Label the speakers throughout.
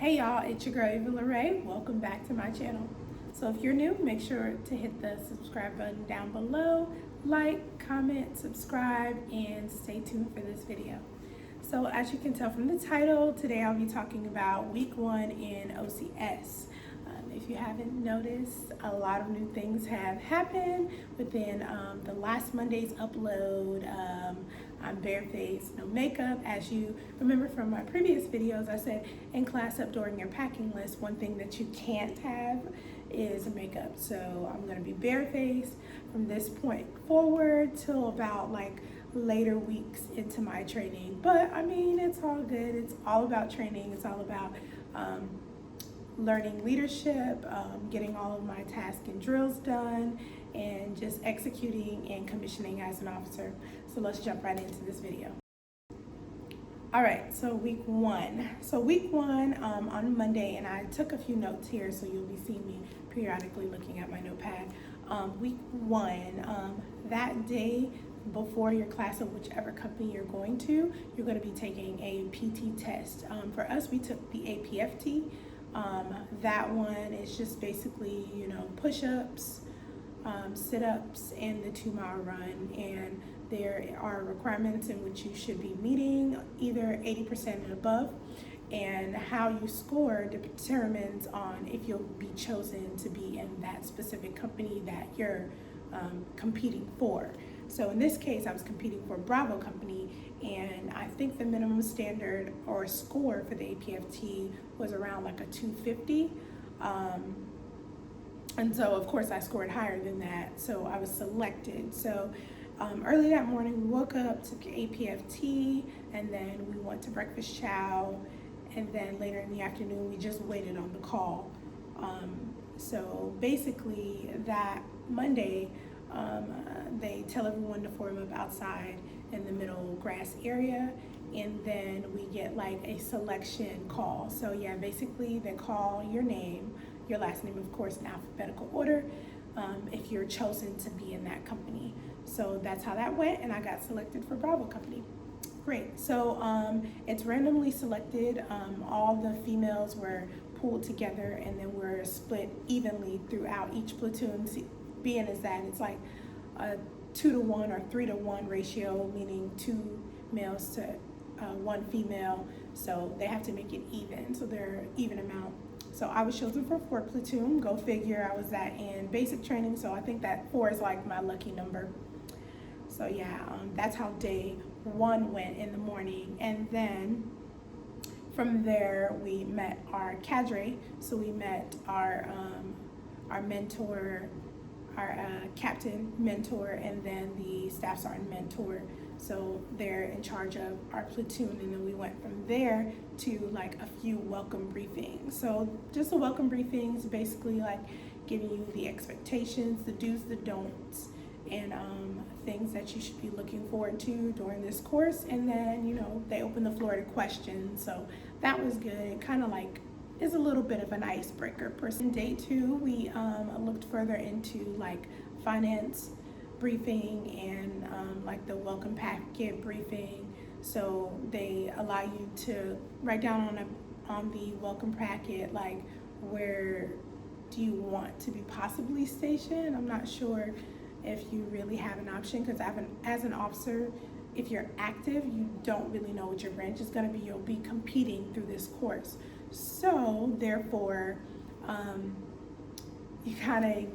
Speaker 1: Hey y'all, it's your girl Eva Lorraine. Welcome back to my channel. So if you're new, make sure to hit the subscribe button down below, like, comment, subscribe, and stay tuned for this video. So as you can tell from the title, today I'll be talking about week 1 in OCS. If you haven't noticed, a lot of new things have happened within the last Monday's upload. I'm barefaced, no makeup. As you remember from my previous videos, I said in class up during your packing list, one thing that you can't have is makeup. So I'm gonna be barefaced from this point forward till about like later weeks into my training. But I mean, it's all good. It's all about training. It's all about learning leadership, getting all of my tasks and drills done, and just executing and commissioning as an officer. So let's jump right into this video. All right, so week 1. So week 1 on Monday, and I took a few notes here, so you'll be seeing me periodically looking at my notepad. Week 1, that day before your class of whichever company you're going to, you're going to be taking a PT test. For us, we took the APFT. That one is just basically, push-ups, sit-ups, and the 2-mile run. And there are requirements in which you should be meeting either 80% and above. And how you score determines on if you'll be chosen to be in that specific company that you're competing for. So in this case, I was competing for Bravo Company, and I think the minimum standard or score for the APFT was around like a 250. And so of course I scored higher than that, so I was selected. So early that morning we woke up, took APFT, and then we went to breakfast chow, and then later in the afternoon we just waited on the call. So basically that Monday, they tell everyone to form up outside in the middle grass area, and then we get like a selection call. So yeah, basically they call your name, your last name of course in alphabetical order, if you're chosen to be in that company. So that's how that went, and I got selected for Bravo Company. Great. So it's randomly selected. All the females were pulled together, and then we're split evenly throughout each platoon. Being is that it's like a 2-to-1 or 3-to-1 ratio, meaning 2 males to 1 female. So they have to make it even, so they're even amount. So I was chosen for 4 platoon. Go figure. I was that in basic training, so I think that 4 is like my lucky number. So yeah, that's how day 1 went in the morning, and then from there we met our cadre. So we met our mentor, our captain mentor, and then the staff sergeant mentor. So they're in charge of our platoon, and then we went from there to like a few welcome briefings. So just the welcome briefings, basically like giving you the expectations, the do's, the don'ts, and things that you should be looking forward to during this course. And then they open the floor to questions, so that was good. It kind of like is a little bit of an icebreaker. Day 2, we looked further into like finance briefing and like the welcome packet briefing. So they allow you to write down on the welcome packet like where do you want to be possibly stationed. I'm not sure if you really have an option, because as an officer, if you're active, you don't really know what your branch is going to be. You'll be competing through this course. So therefore, you kind of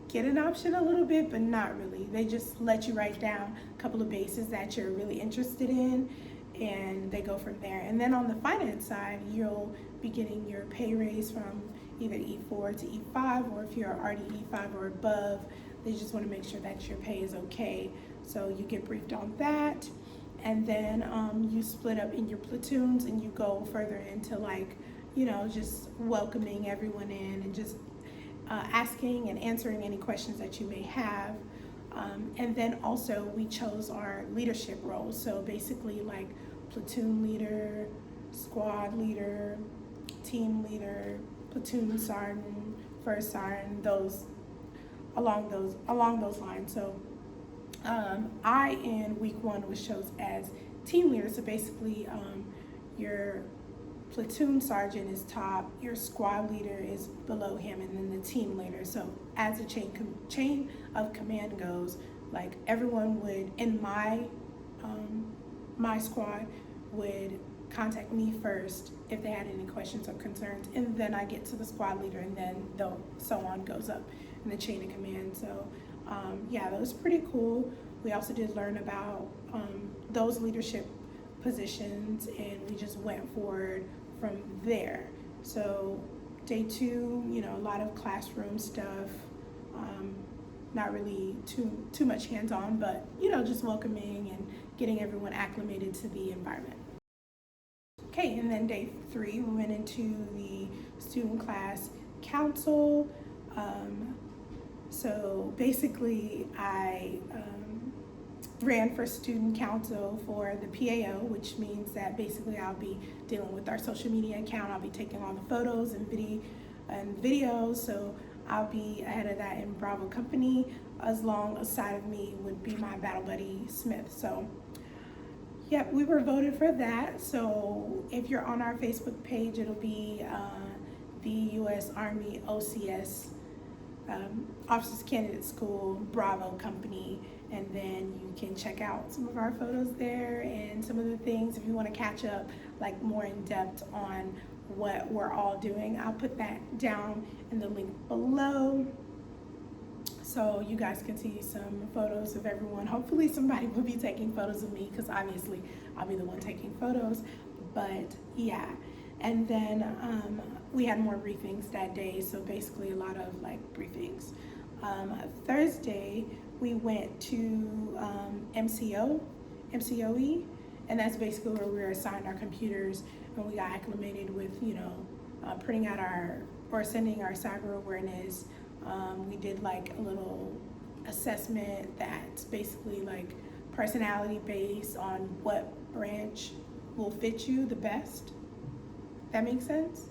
Speaker 1: get an option a little bit, but not really. They just let you write down a couple of bases that you're really interested in, and they go from there. And then on the finance side, you'll be getting your pay raise from either E4 to E5, or if you're already E5 or above, they just want to make sure that your pay is okay. So you get briefed on that, and then you split up in your platoons, and you go further into like, just welcoming everyone in, and just asking and answering any questions that you may have. And then also we chose our leadership roles. So basically like platoon leader, squad leader, team leader, platoon sergeant, first sergeant, along those lines. So I in week 1 was chosen as team leader. So basically you're platoon sergeant is top, your squad leader is below him, and then the team leader. So as the chain of command goes, like everyone would in my squad would contact me first if they had any questions or concerns, and then I get to the squad leader, and then so on goes up in the chain of command. So yeah, that was pretty cool. We also did learn about those leadership positions, and we just went forward from there. So day 2, you know, a lot of classroom stuff, not really too much hands-on, but you know, just welcoming and getting everyone acclimated to the environment. Okay, and then day 3, we went into the student class council. So basically I ran for student council for the PAO, which means that basically I'll be dealing with our social media account. I'll be taking all the photos and videos. So I'll be ahead of that in Bravo Company. Alongside of me would be my battle buddy Smith. So yep, we were voted for that. So if you're on our Facebook page, it'll be the U.S. Army OCS Officers Candidate School Bravo Company, and then you can check out some of our photos there and some of the things if you want to catch up like more in depth on what we're all doing. I'll put that down in the link below so you guys can see some photos of everyone. Hopefully somebody will be taking photos of me, because obviously I'll be the one taking photos. But yeah, and then we had more briefings that day, so basically a lot of like briefings. Thursday we went to MCOE, and that's basically where we were assigned our computers, and we got acclimated with, you know, printing out sending our cyber awareness. We did like a little assessment that's basically like personality based on what branch will fit you the best. That makes sense?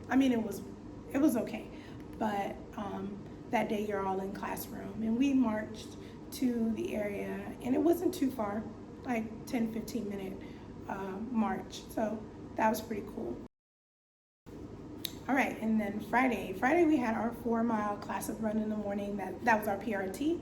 Speaker 1: I mean, it was okay, but that day you're all in classroom, and we marched to the area, and it wasn't too far, like 10-15 minute march, so that was pretty cool. All right, and then Friday we had our 4-mile classic run in the morning. That was our PRT.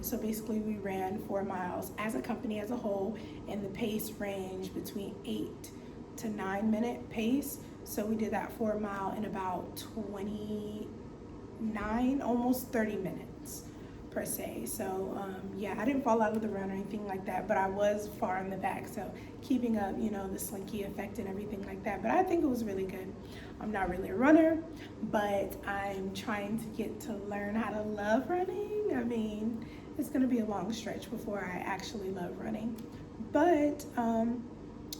Speaker 1: So basically we ran 4 miles as a company as a whole, and the pace ranged between 8 to 9 minute pace. So we did that 4 mile in about 29, almost 30 minutes per se. So yeah, I didn't fall out of the run or anything like that, but I was far in the back, so keeping up, you know, the slinky effect and everything like that. But I think it was really good. I'm not really a runner, but I'm trying to get to learn how to love running. I mean, it's gonna be a long stretch before I actually love running, but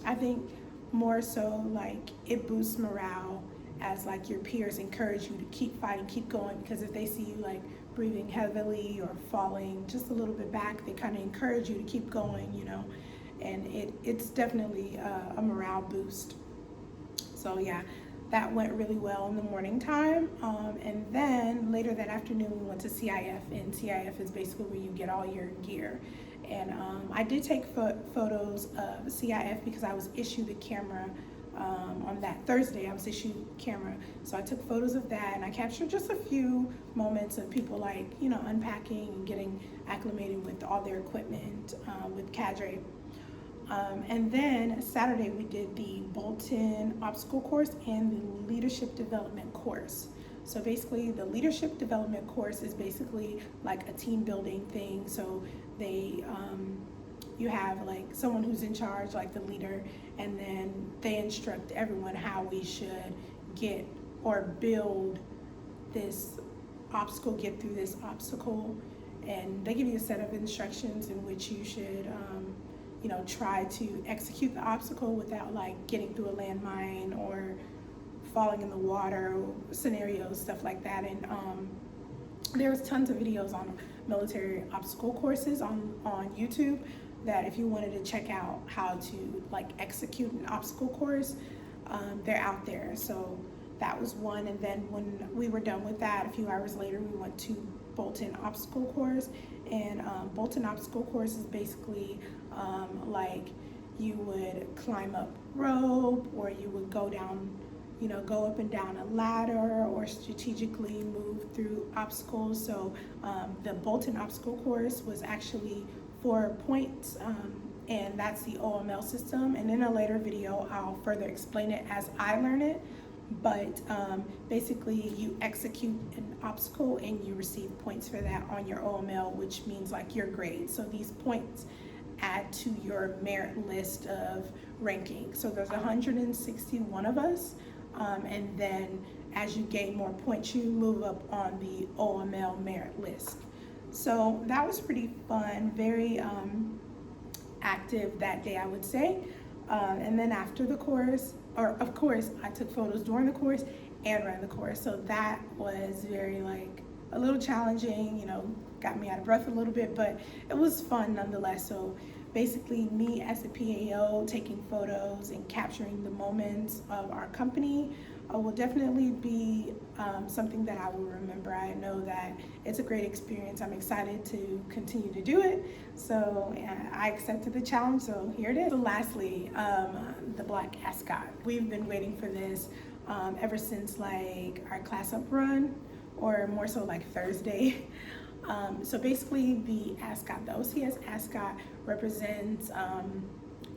Speaker 1: I think more so like it boosts morale as like your peers encourage you to keep fighting, keep going, because if they see you like breathing heavily or falling just a little bit back, they kind of encourage you to keep going, you know, and it's definitely a morale boost. So yeah, that went really well in the morning time. And then later that afternoon we went to CIF, and CIF is basically where you get all your gear. And I did take photos of CIF because I was issued a camera on that Thursday. I was issued a camera, so I took photos of that, and I captured just a few moments of people like, you know, unpacking and getting acclimated with all their equipment with cadre. And then Saturday we did the Bolton obstacle course and the leadership development course. So basically the leadership development course is basically like a team building thing. So they you have like someone who's in charge, like the leader, and then they instruct everyone how we should get or build this obstacle, get through this obstacle, and they give you a set of instructions in which you should you know, try to execute the obstacle without like getting through a landmine or falling in the water, scenarios, stuff like that. And there's tons of videos on military obstacle courses on YouTube that if you wanted to check out how to like execute an obstacle course, they're out there. So that was one. And then when we were done with that, a few hours later, we went to Bolton obstacle course. And Bolton obstacle course is basically like you would climb up rope, or you would go down, go up and down a ladder, or strategically move through obstacles. So the Bolton obstacle course was actually 4 points, and that's the OML system. And in a later video, I'll further explain it as I learn it. But basically, you execute an obstacle and you receive points for that on your OML, which means like your grade. So these points add to your merit list of ranking. So there's 161 of us, and then as you gain more points, you move up on the OML merit list. So that was pretty fun, very active that day, I would say. And then after the course, or of course, I took photos during the course and ran the course. So that was very like a little challenging, got me out of breath a little bit, but it was fun nonetheless. So basically me as a PAO taking photos and capturing the moments of our company will definitely be something that I will remember. I know that it's a great experience. I'm excited to continue to do it. So I accepted the challenge, so here it is. So lastly, the Black Ascot. We've been waiting for this ever since like our class up run, or more so like Thursday. So basically the ASCOT, the OCS ASCOT represents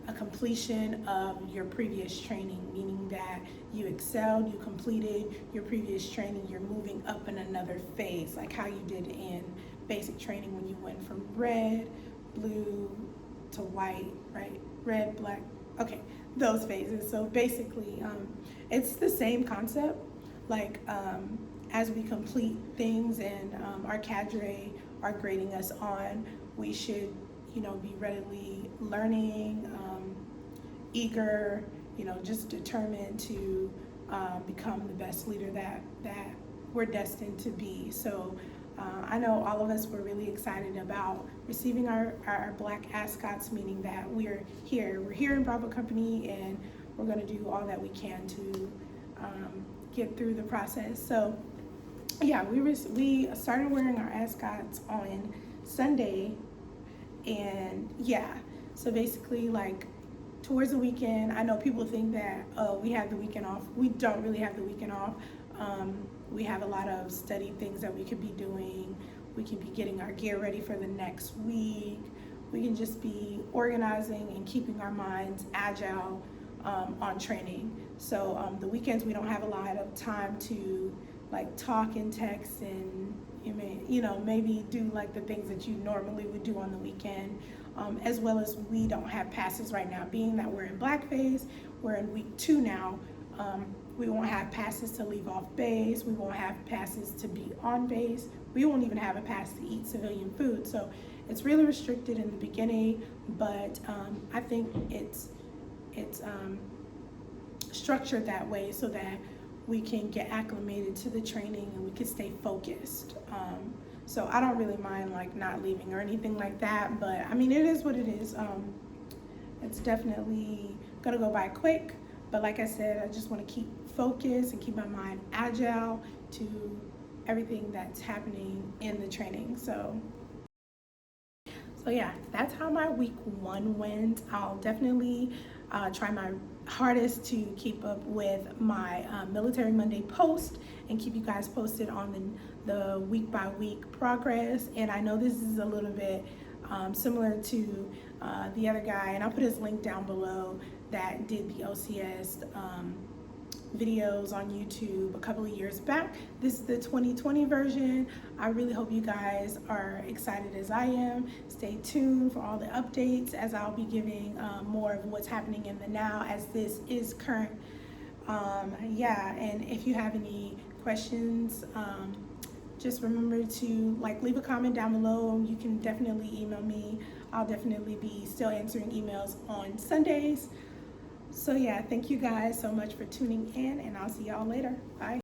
Speaker 1: a completion of your previous training, meaning that you excelled, you completed your previous training, you're moving up in another phase, like how you did in basic training when you went from red, blue to white, right? Red, black, okay, those phases. So basically, it's the same concept, like as we complete things and our cadre are grading us on, we should, be readily learning, eager, just determined to become the best leader that we're destined to be. So I know all of us were really excited about receiving our Black Ascots, meaning that we're here in Bravo Company, and we're gonna do all that we can to get through the process. So yeah, we started wearing our ascots on Sunday, and yeah, so basically like towards the weekend, I know people think that we have the weekend off. We don't really have the weekend off. We have a lot of study things that we could be doing. We can be getting our gear ready for the next week. We can just be organizing and keeping our minds agile on training. So the weekends we don't have a lot of time to like talk and text, and maybe do like the things that you normally would do on the weekend, as well as we don't have passes right now, being that we're in black phase, we're in week 2 now. We won't have passes to leave off base, we won't have passes to be on base, we won't even have a pass to eat civilian food. So it's really restricted in the beginning, but I think it's structured that way so that we can get acclimated to the training and we can stay focused. So I don't really mind like not leaving or anything like that, but I mean, it is what it is. It's definitely gonna go by quick, but like I said, I just want to keep focused and keep my mind agile to everything that's happening in the training. So yeah, that's how my week 1 went. I'll definitely try my hardest to keep up with my Military Monday post and keep you guys posted on the week by week progress. And I know this is a little bit similar to the other guy, and I'll put his link down below, that did the OCS videos on YouTube a couple of years back. This is the 2020 version. I really hope you guys are excited as I am. Stay tuned for all the updates, as I'll be giving more of what's happening in the now, as this is current. Yeah, and if you have any questions, just remember to leave a comment down below. You can definitely email me. I'll definitely be still answering emails on Sundays. So yeah, thank you guys so much for tuning in, and I'll see y'all later. Bye.